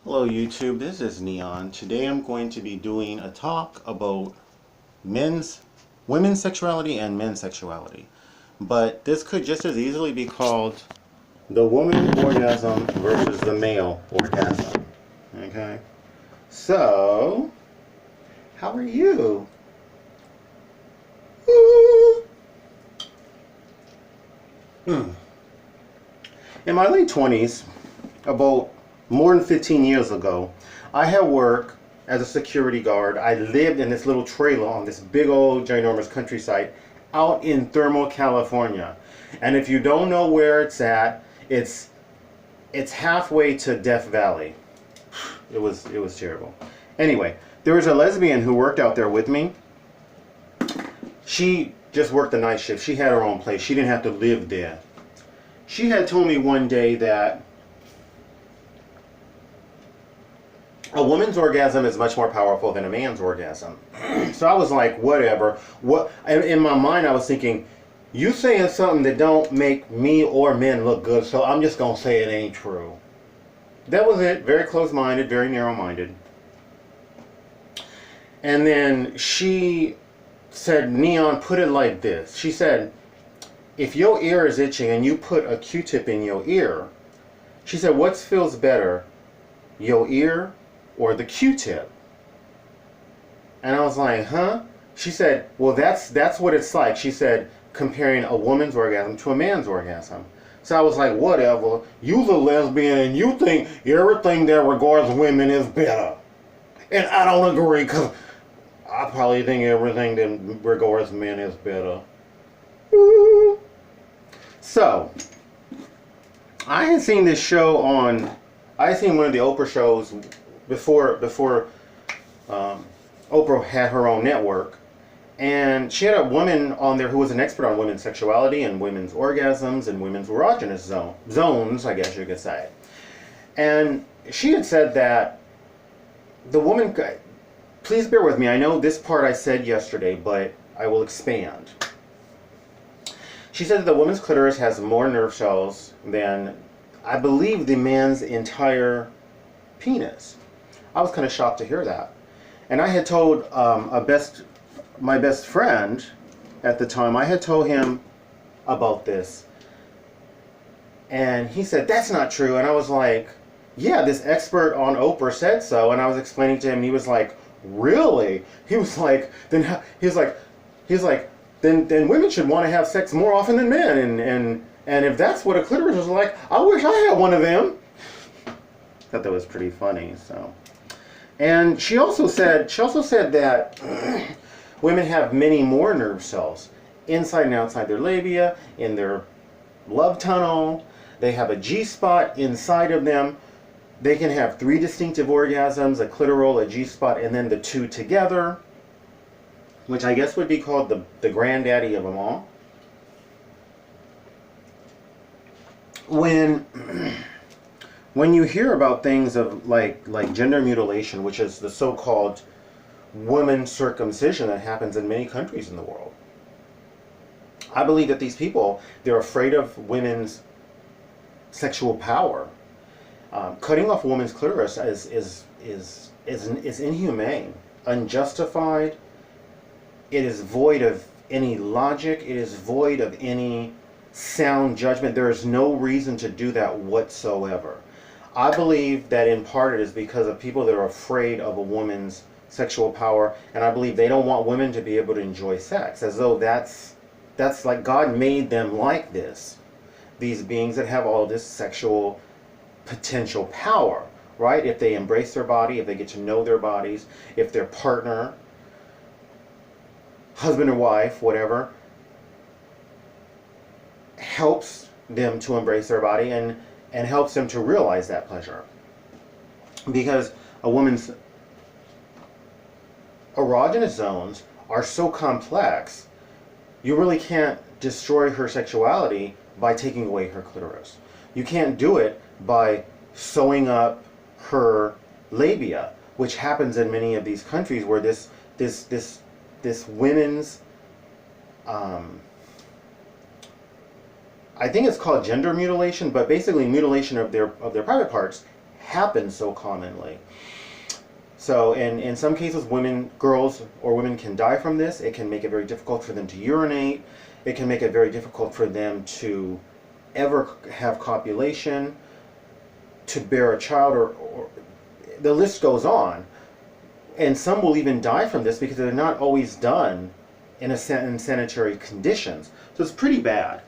Hello YouTube, this is Neon. Today I'm going to be doing a talk about women's sexuality and men's sexuality. But this could just as easily be called the woman orgasm versus the male orgasm. Okay? So, how are you? Woo! In my late 20s, about more than 15 years ago, I had worked as a security guard. I lived in this little trailer on this big old ginormous countryside out in Thermal, California. And if you don't know where it's at, it's halfway to Death Valley. It was terrible. Anyway, there was a lesbian who worked out there with me. She just worked the night shift. She had her own place. She didn't have to live there. She had told me one day that a woman's orgasm is much more powerful than a man's orgasm. So I was like, whatever. In my mind, I was thinking, you saying something that don't make me or men look good, so I'm just going to say it ain't true. That was it. Very close-minded, very narrow-minded. And then she said, Neon, put it like this. She said, if your ear is itching and you put a Q-tip in your ear, she said, what feels better, your ear or the Q-tip? And I was like, huh? She said, well, that's what it's like. She said, comparing a woman's orgasm to a man's orgasm. So I was like, whatever. You's a lesbian and you think everything that regards women is better. And I don't agree, because I probably think everything that regards men is better. Woo. So, I had seen this show I had seen one of the Oprah shows before Oprah had her own network, and she had a woman on there who was an expert on women's sexuality and women's orgasms and women's erogenous zones, I guess you could say. And she had said that the woman, please bear with me, I know this part I said yesterday, but I will expand. She said that the woman's clitoris has more nerve cells than, I believe, the man's entire penis. I was kind of shocked to hear that. And I had told my best friend at the time, I had told him about this. And he said, that's not true. And I was like, yeah, this expert on Oprah said so. And I was explaining to him, and he was like, really? He was like, then women should want to have sex more often than men. And if that's what a clitoris is like, I wish I had one of them. Thought that was pretty funny. So, and she also said that women have many more nerve cells inside and outside their labia, in their love tunnel. They have a G-spot inside of them. They can have 3 distinctive orgasms, a clitoral, a G-spot, and then the 2 together, which I guess would be called the granddaddy of them all. When you hear about things of like gender mutilation, which is the so-called woman circumcision that happens in many countries in the world, I believe that these people, they're afraid of women's sexual power. Cutting off a woman's clitoris is inhumane, unjustified. It is void of any logic. It is void of any sound judgment. There is no reason to do that whatsoever. I believe that in part it is because of people that are afraid of a woman's sexual power, and I believe they don't want women to be able to enjoy sex, as though that's like God made them like this. These beings that have all this sexual potential power, right? If they embrace their body, if they get to know their bodies, if their partner, husband or wife, whatever, helps them to embrace their body and helps them to realize that pleasure. Because a woman's erogenous zones are so complex, you really can't destroy her sexuality by taking away her clitoris. You can't do it by sewing up her labia, which happens in many of these countries where this women's I think it's called gender mutilation, but basically mutilation of their private parts happen so commonly. So in some cases, girls or women can die from this. It can make it very difficult for them to urinate. It can make it very difficult for them to ever have copulation, to bear a child, or the list goes on. And some will even die from this because they're not always done in sanitary conditions. So it's pretty bad.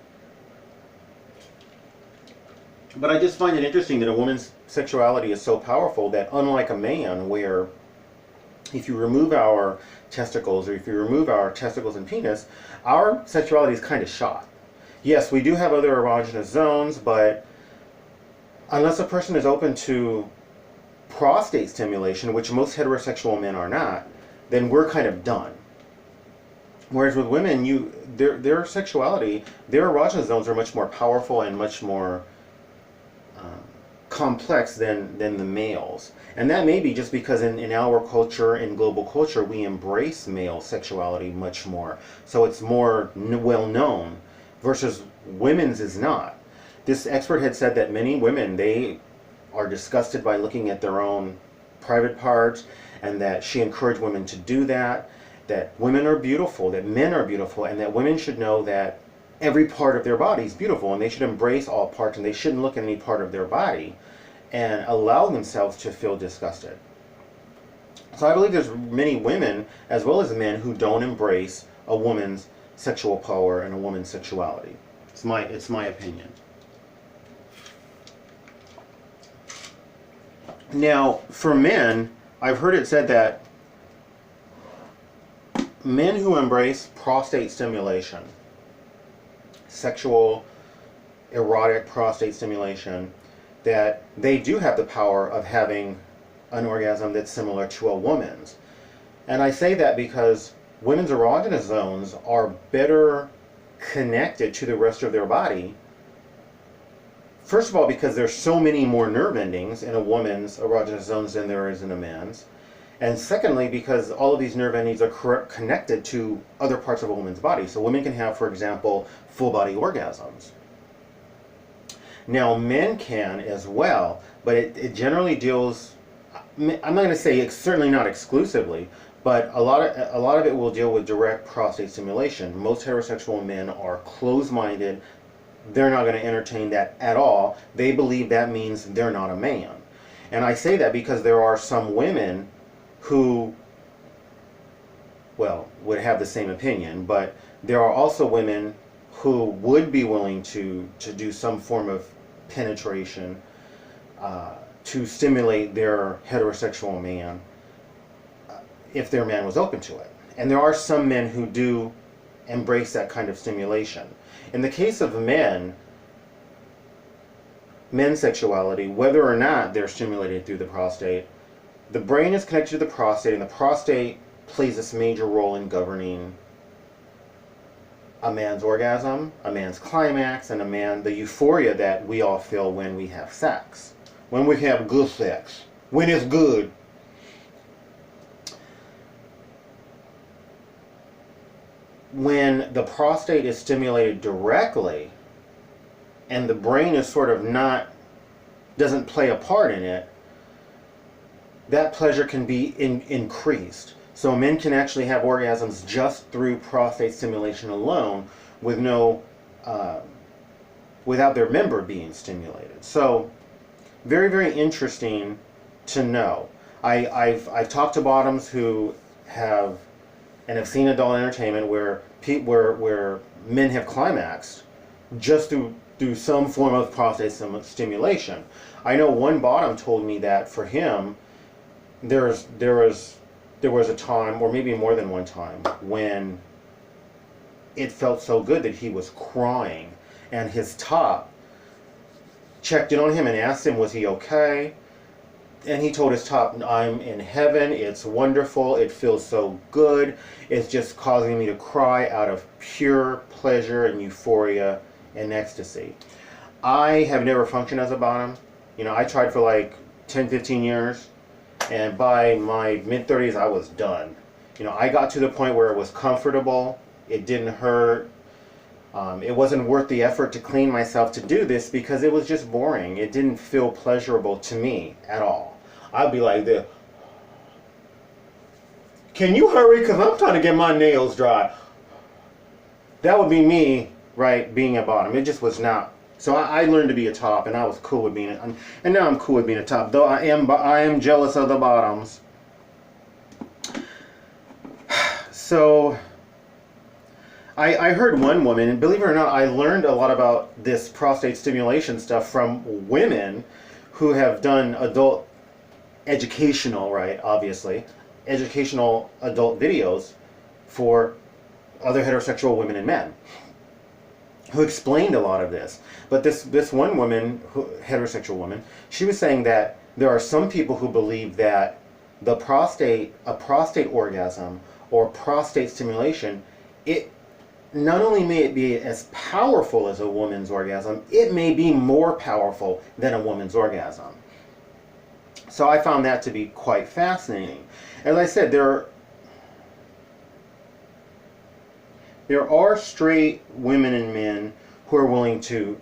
But I just find it interesting that a woman's sexuality is so powerful that, unlike a man, where if you remove our testicles, or if you remove our testicles and penis, our sexuality is kind of shot. Yes, we do have other erogenous zones, but unless a person is open to prostate stimulation, which most heterosexual men are not, then we're kind of done. Whereas with women, their sexuality, their erogenous zones are much more powerful and much more complex than the males. And that may be just because in our culture, in global culture, we embrace male sexuality much more. So it's more well known, versus women's is not. This expert had said that many women, they are disgusted by looking at their own private parts, and that she encouraged women to do that women are beautiful, that men are beautiful, and that women should know that every part of their body is beautiful, and they should embrace all parts, and they shouldn't look at any part of their body and allow themselves to feel disgusted. So I believe there's many women as well as men who don't embrace a woman's sexual power and a woman's sexuality. It's my opinion. Now, for men, I've heard it said that men who embrace prostate stimulation, sexual, erotic prostate stimulation, that they do have the power of having an orgasm that's similar to a woman's. And I say that because women's erogenous zones are better connected to the rest of their body. First of all, because there's so many more nerve endings in a woman's erogenous zones than there is in a man's. And secondly, because all of these nerve endings are connected to other parts of a woman's body. So women can have, for example, full body orgasms. Now, men can as well, but it generally deals, I'm not going to say it's certainly not exclusively, but a lot of it will deal with direct prostate stimulation. Most heterosexual men are closed-minded. They're not going to entertain that at all. They believe that means they're not a man. And I say that because there are some women who, well, would have the same opinion, but there are also women who would be willing to do some form of penetration to stimulate their heterosexual man if their man was open to it. And there are some men who do embrace that kind of stimulation. In the case of men's sexuality, whether or not they're stimulated through the prostate, the brain is connected to the prostate, and the prostate plays this major role in governing a man's orgasm, a man's climax, and the euphoria that we all feel when we have sex. When we have good sex. When it's good. When the prostate is stimulated directly, and the brain is sort of doesn't play a part in it, that pleasure can be increased. So men can actually have orgasms just through prostate stimulation alone, with without their member being stimulated. So, very, very interesting to know. I've talked to bottoms who have seen adult entertainment where men have climaxed just through some form of prostate stimulation. I know one bottom told me that for him, there was a time, or maybe more than one time, when it felt so good that he was crying, and his top checked in on him and asked him, was he okay? And he told his top, I'm in heaven, it's wonderful, it feels so good, it's just causing me to cry out of pure pleasure and euphoria and ecstasy. I have never functioned as a bottom. I tried for like 10, 15 years, and by my mid-30s I was done. I got to the point where it was comfortable, it didn't hurt, It wasn't worth the effort to clean myself to do this because it was just boring. It didn't feel pleasurable to me at all. I'd be like this. Can you hurry? Because I'm trying to get my nails dry. That would be me, right, being a bottom. It just was not. So I learned to be a top, and I was cool with being it. And now I'm cool with being a top, though I am jealous of the bottoms. So I heard one woman, and believe it or not, I learned a lot about this prostate stimulation stuff from women who have done adult educational, right, obviously, educational adult videos for other heterosexual women and men who explained a lot of this. But this one woman, heterosexual woman, she was saying that there are some people who believe that a prostate orgasm or prostate stimulation, it not only may it be as powerful as a woman's orgasm, it may be more powerful than a woman's orgasm. So I found that to be quite fascinating. As I said, there are straight women and men who are willing to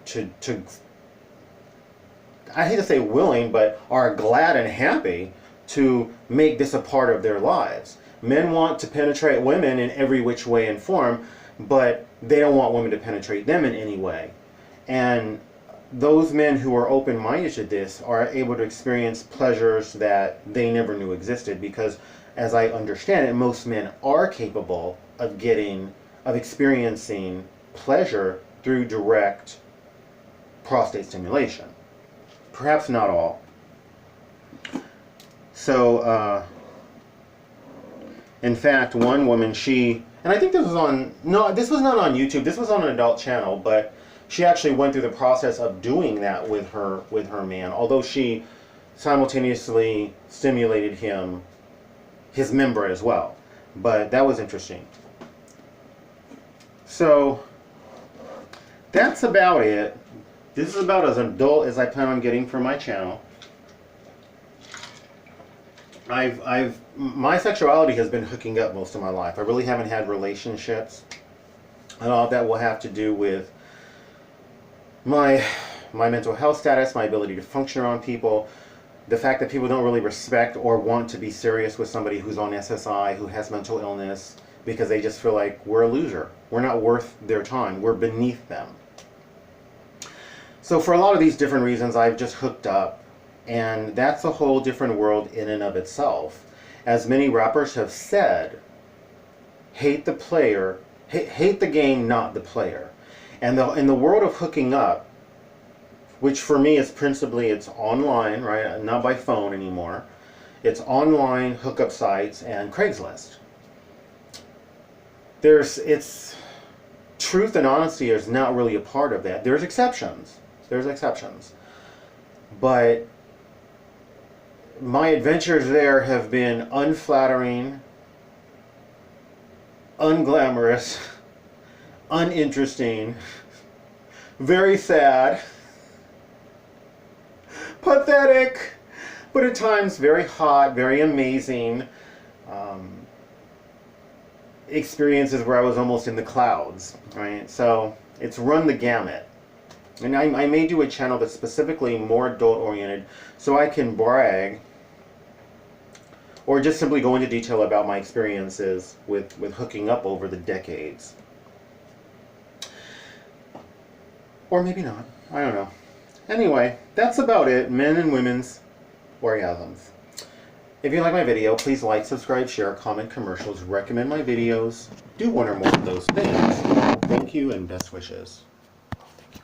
I hate to say willing, but are glad and happy to make this a part of their lives. Men want to penetrate women in every which way and form, but they don't want women to penetrate them in any way. And those men who are open-minded to this are able to experience pleasures that they never knew existed, because as I understand it, most men are capable of experiencing pleasure through direct prostate stimulation. Perhaps not all. So, in fact, one woman, and I think this was this was not on YouTube, this was on an adult channel, but she actually went through the process of doing that with her man, although she simultaneously stimulated his member as well. But that was interesting. So that's about it. This is about as adult as I plan on getting for my channel. My sexuality has been hooking up most of my life. I really haven't had relationships. And all of that will have to do with my mental health status, my ability to function around people, the fact that people don't really respect or want to be serious with somebody who's on SSI, who has mental illness, because they just feel like we're a loser. We're not worth their time. We're beneath them. So for a lot of these different reasons, I've just hooked up, and that's a whole different world in and of itself. As many rappers have said, hate the player, hate the game, not the player. And in the world of hooking up, which for me is principally, it's online, right? Not by phone anymore. It's online hookup sites and Craigslist. It's truth and honesty is not really a part of that. There's exceptions. But my adventures there have been unflattering, unglamorous, uninteresting, very sad, pathetic, but at times very hot, very amazing experiences where I was almost in the clouds, right? So it's run the gamut. And I may do a channel that's specifically more adult oriented so I can brag or just simply go into detail about my experiences with hooking up over the decades. Or maybe not. I don't know. Anyway, that's about it. Men and women's orgasms. If you like my video, please like, subscribe, share, comment, commercials, recommend my videos. Do one or more of those things. Thank you and best wishes.